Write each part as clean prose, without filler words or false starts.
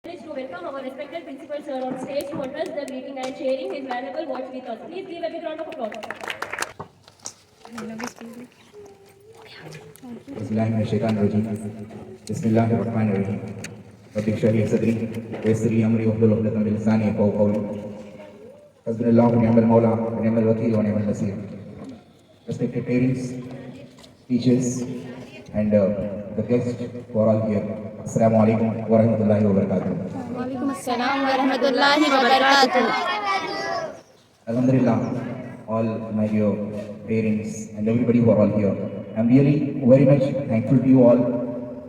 Is to welcome our respected principal sir on stage to address the meeting and sharing his valuable words with us. Please give a big round of applause. बिस्मिल्लाहिर्रहमानिर्रहीम rabbi इश्रह ली सदरी वयस्सिर ली अमरी वहलुल उक़दतम मिन लिसानी यफ़क़हू क़ौली हस्बुनल्लाहु व निअमल मौला व निअमल वकील व निअमल Naseer. Respected parents, teachers and the guests who are all here. Assalamu alaikum wa rahmatullahi wa barakatuh. Waalaikum assalam wa rahmatullahi wa barakatuh. Alhamdulillah, all my dear parents and everybody who are all here. I'm really very much thankful to you all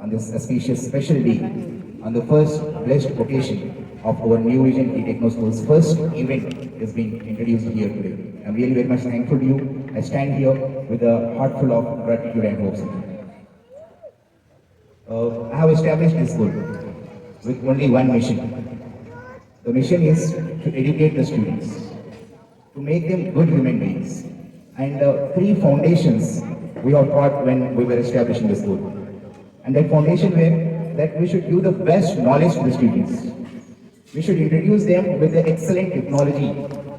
on this auspicious special day, on the first blessed occasion of our New Vision Techno School's first event is being introduced here today. I'm really very much thankful to you. I stand here with a heart full of gratitude and hopes. I have established this school with only one mission. The mission is to educate the students, to make them good human beings. And three foundations we have taught when we were establishing the school. And that foundation were that we should give the best knowledge to the students. We should introduce them with the excellent technology,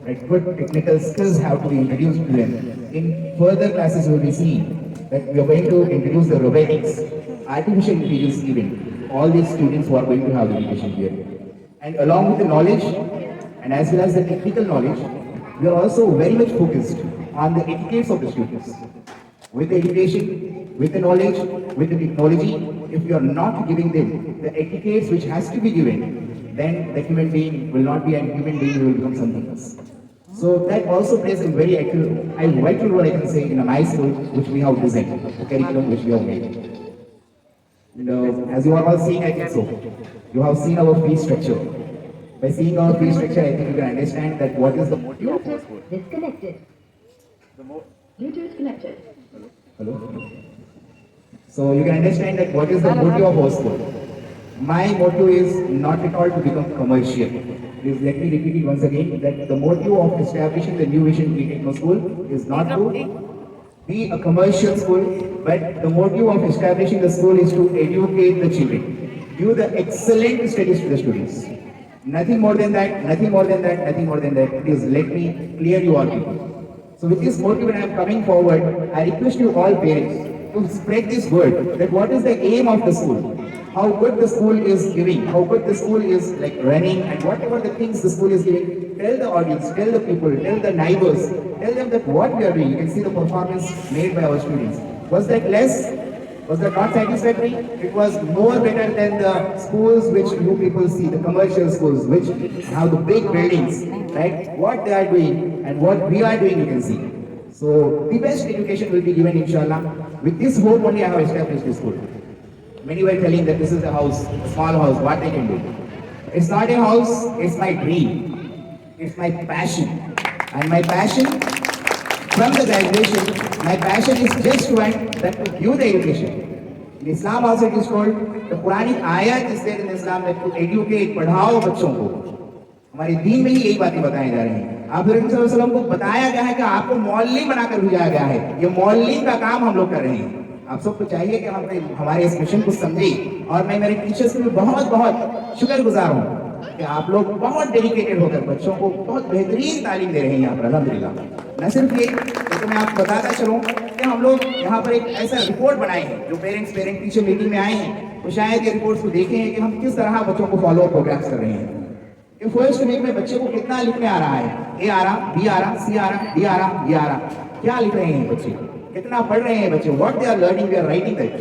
that good technical skills have to be introduced to them. In further classes we will see that we are going to introduce the robotics, artificial intelligence even, all these students who are going to have the education here. And along with the knowledge and as well as the technical knowledge, we are also very much focused on the etiquettes of the students. With the education, with the knowledge, with the technology, if you are not giving them the etiquettes which has to be given, then the human being will not be a human being, will become something else. So that also plays a very vital role, I can say, in a high school which we have designed, the curriculum which we have made. As you are all seeing, I think so, you have seen our fee structure. By seeing our fee structure, I think you can understand that what is the motive of our school. Disconnected. Bluetooth connected. Hello? So you can understand that what is the motive of our school. My motto is not at all to become commercial. Please let me repeat it once again, that the motive of establishing the New Vision Techno School is not to be a commercial school, but the motive of establishing the school is to educate the children, give the excellent studies to the students. Nothing more than that, nothing more than that, nothing more than that. Please let me clear you all people. So with this motive, when I am coming forward, I request you all parents to spread this word, that what is the aim of the school, how good the school is giving, how good the school is like running, and whatever the things the school is giving, tell the audience, tell the people, tell the neighbors, tell them that what we are doing. You can see the performance made by our students. Was that less? Was that not satisfactory? It was more better than the schools which you people see, the commercial schools which have the big buildings, right? What they are doing and what we are doing, you can see. So the best education will be given, inshallah. With this hope only I have established this school. Many were telling that this is a house, a small house, what they can do. It's not a house, it's my dream. It's my passion. And my passion from the graduation, my passion is just one, that to give the education. In Islam also it is called, the Quranic ayat is there in Islam that to educate, पढ़ाओ बच्चों को. हमारे दीन में ही यही बातें बताई जा रही हैं. आप वसल्लम को बताया गया है कि आपको मौलिम बनाकर भेजा गया है. ये मौलिम का काम हम लोग कर रहे हैं. आप सबको चाहिए कि हम हमारे इस मिशन को समझें. और मैं मेरे टीचर्स के लिए बहुत बहुत शुक्रगुजार हूँ कि आप लोग बहुत डेडिकेटेड होकर बच्चों को बहुत बेहतरीन तालीम दे रहे हैं यहाँ पर, अल्हम्दुलिल्लाह. न सिर्फ ये, तो मैं आपको बताता चलूँ कि हम लोग यहाँ पर एक ऐसा रिपोर्ट बनाए हैं, जो पेरेंट टीचर मीटिंग में आए हैं, तो शायद ये रिपोर्ट्स को देखे हैं कि हम किस तरह बच्चों को फॉलो अप प्रोग्राम्स कर रहे हैं. कि फर्स्ट वीक में बच्चे को कितना लिखने आ रहा है, ए आ रहा, बी आ रहा, सी आ रहा, डी आ रहा, ये आ रहा, क्या लिख रहे हैं बच्चे, कितना पढ़ रहे हैं बच्चे, what they are learning, they are writing that.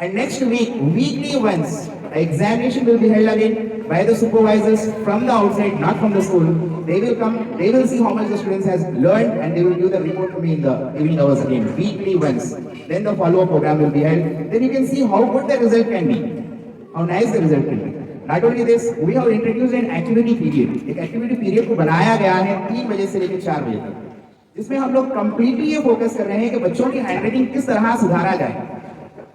And next week, weekly once, examination will be held again by the supervisors from the outside, not from the school. They will come, they will see how much the students has learned, and they will give the report to me in the evening hours again, weekly once. Then the follow-up program will be held. Then you can see how good the result can be, how nice the result will be. Not only this, we have introduced an activity period. एक activity period को बनाया गया है 3 बजे से लेकर 4 बजे तक, जिसमें हम लोग कंप्लीटली ये फोकस कर रहे हैं कि बच्चों की हैंडराइटिंग किस तरह सुधारा जाए.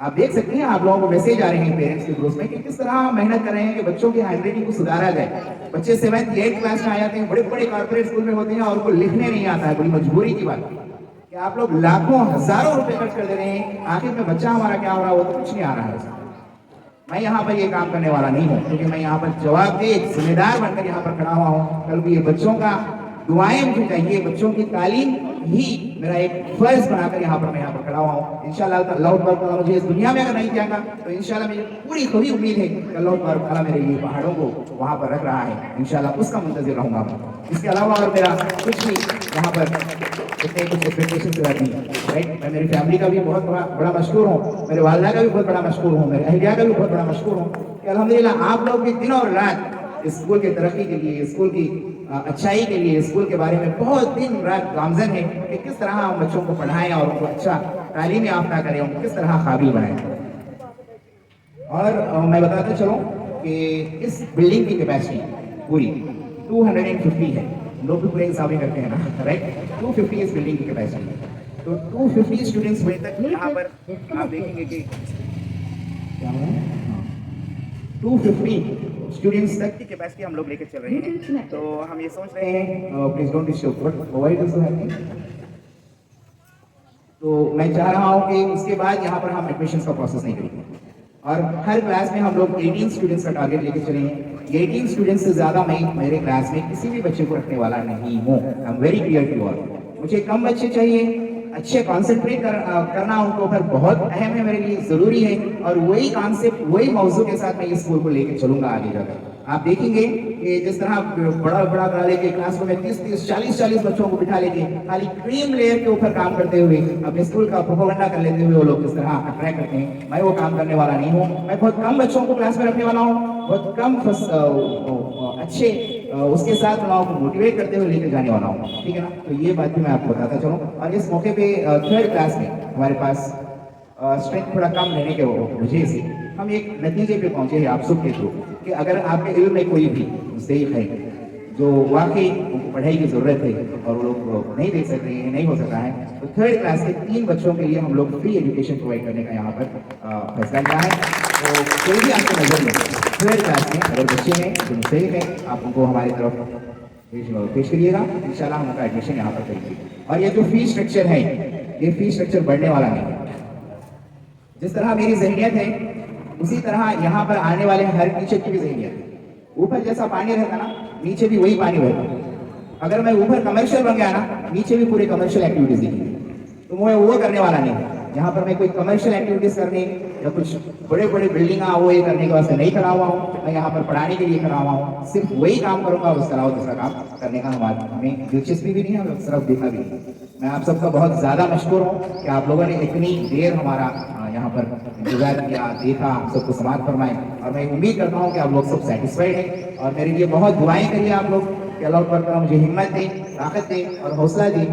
आप देख सकते हैं, आप लोगों को मैसेज आ रहे हैं पेरेंट्स के ग्रुप में कि किस तरह हम मेहनत कर रहे हैं कि बच्चों की हैंडराइटिंग को सुधारा जाए. बच्चे 7th 8th क्लास में आ जाते हैं, बड़े बड़े कॉर्पोरेट स्कूल में होते हैं और उनको लिखने नहीं आता है. बड़ी मजबूरी की बात कि आप लोग लाखों हजारों रुपए खर्च कर दे रहे हैं, आखिर में बच्चा हमारा क्या हो रहा है वो तो कुछ नहीं आ रहा है. मैं यहाँ पर ये काम करने वाला नहीं हूँ, क्योंकि मैं यहाँ पर जवाबदेह जिम्मेदार बनकर यहाँ पर खड़ा हुआ हूँ। कल भी ये बच्चों का दुआएं मुझे चाहिए, बच्चों की तालीम ही मेरा एक फर्ज बनाकर यहाँ पर मैं यहाँ पर खड़ा हुआ हूँ। इंशाल्लाह अल्लाह तबारक व तआला मुझे इस दुनिया में अगर नहीं जाएगा तो इंशाल्लाह मुझे पूरी खुदी उम्मीद है कि अल्लाह तबारक व तआला मेरे लिए पहाड़ों को वहाँ पर रख रहा है, इंशाल्लाह उसका मुंतज़िर रहूँगा। इसके अलावा और मेरा कुछ भी यहाँ पर इतने कुछ एक्सपेक्टेशन से रहती है, राइट। मैं मेरी फैमिली का भी बहुत बड़ा मशहूर हूँ, मेरे वालिदा का भी बहुत बड़ा मशहूर हूँ, मेरे अहलिया का भी बहुत बड़ा मशहूर हूँ कि अल्हम्दुलिल्लाह आप लोग भी दिन और रात स्कूल की तरक्की के लिए, स्कूल की अच्छाई के लिए, स्कूल के बारे में बहुत दिन रात गामजन है कि किस तरह हम बच्चों को पढ़ाएं और उनको अच्छा तालीम याफ्ता करें, उनको किस तरह काबिल बनाएं। और मैं बताता चलूं कि इस बिल्डिंग की कैपेसिटी पूरी 250 है। लोग भी पूरे हिसाब ही करते हैं ना, राइट। 250 इस बिल्डिंग की कैपेसिटी, तो 250 स्टूडेंट्स हुए तक यहाँ पर आप देखेंगे कि क्या हुआ, 250 स्टूडेंट्स तक की कैपेसिटी हम लोग लेकर चल रहे हैं। तो हम ये सोच रहे हैं, please don't disturb, why do so happening. तो मैं चाह रहा हूँ कि उसके बाद यहाँ पर हम एडमिशन का प्रोसेस नहीं करेंगे और हर क्लास में हम लोग 18 स्टूडेंट्स का टारगेट लेकर चलेंगे। 18 स्टूडेंट्स से ज़्यादा मैं मेरे क्लास में किसी भी बच्चे को रखने वाला नहीं हूँ। I am very clear to all. मुझे कम बच्चे चाहिए, अच्छे कॉन्सेंट्रेट करना उनके ऊपर बहुत अहम है, मेरे लिए ज़रूरी है। और वही कॉन्सेप्ट, वही मौजू के साथ मैं इस स्कूल को लेकर चलूँगा आगे जाकर। आप देखेंगे कि जिस तरह बड़ा करा लेके क्लासरूम में 30-30, 40-40 बच्चों को बिठा लेके खाली क्रीम लेयर के ऊपर काम करते हुए अपने स्कूल का प्रोपेगेंडा कर लेते हुए वो लोग किस तरह अट्रैक्ट करते हैं, मैं वो काम करने वाला नहीं हूँ। मैं बहुत कम बच्चों को क्लास में रखने वाला हूँ, बहुत कम अच्छे उसके साथ मैं आपको मोटिवेट करते हुए लेकर जाने वाला हूँ, ठीक है ना। तो ये बात भी मैं आपको बताता चलूँ। और इस मौके पे 3rd क्लास में हमारे पास स्ट्रेंथ थोड़ा कम रहने के वजह से हम एक नतीजे पे पहुंचे हैं आप सबके थ्रू कि अगर आपके इल्म में कोई भी मुस्तहिक है जो वाकई उनको पढ़ाई की ज़रूरत है और वो लोग नहीं देख सकते हैं, नहीं हो सकता है, तो 3rd क्लास के 3 बच्चों के लिए हम लोग फ्री एजुकेशन प्रोवाइड करने का यहाँ पर फैसला किया है। तो कोई भी आपके नज़र में 3rd क्लास में अगर बच्चे हैं जो मुस्तहिक हैं, आप उनको हमारी तरफ पेश करिएगा, इंशाल्लाह हम उनका एडमिशन यहाँ पर करेंगे। और ये जो फीस स्ट्रक्चर है, ये फीस स्ट्रक्चर बढ़ने वाला नहीं है। जिस तरह मेरी ज़हनियत है उसी तरह यहाँ पर आने वाले हर टीचर की भी ज़हनियत है। ऊपर जैसा पानी रहता ना, नीचे भी वही पानी रहता। अगर मैं ऊपर कमर्शियल बन गया ना, नीचे भी पूरे कमर्शियल एक्टिविटीज दिखेंगी, तो मैं वो करने वाला नहीं। यहाँ पर मैं कोई कमर्शियल एक्टिविटीज करने या कुछ बड़े बड़े बिल्डिंग वो ये करने के वास्ते नहीं खड़ा हुआ हूँ। मैं यहाँ पर पढ़ाने के लिए खड़ा हुआ हूँ, सिर्फ वही काम करूँगा और उसके अलावा दूसरा काम करने का हमें दिलचस्पी भी नहीं है और सिर्फ देखा भी नहीं। मैं आप सबका बहुत ज़्यादा मशकूर हूँ कि आप लोगों ने इतनी देर हमारा यहाँ पर इंतजार किया, देखा, हम सबको समाप्त फरमाए। और मैं उम्मीद करता हूँ कि आप लोग सब सेटिस्फाइड हैं और मेरे लिए बहुत दुआएं करिए आप लोग कि अल्लाह ताला मुझे हिम्मत दे, ताकत दे और हौसला दे।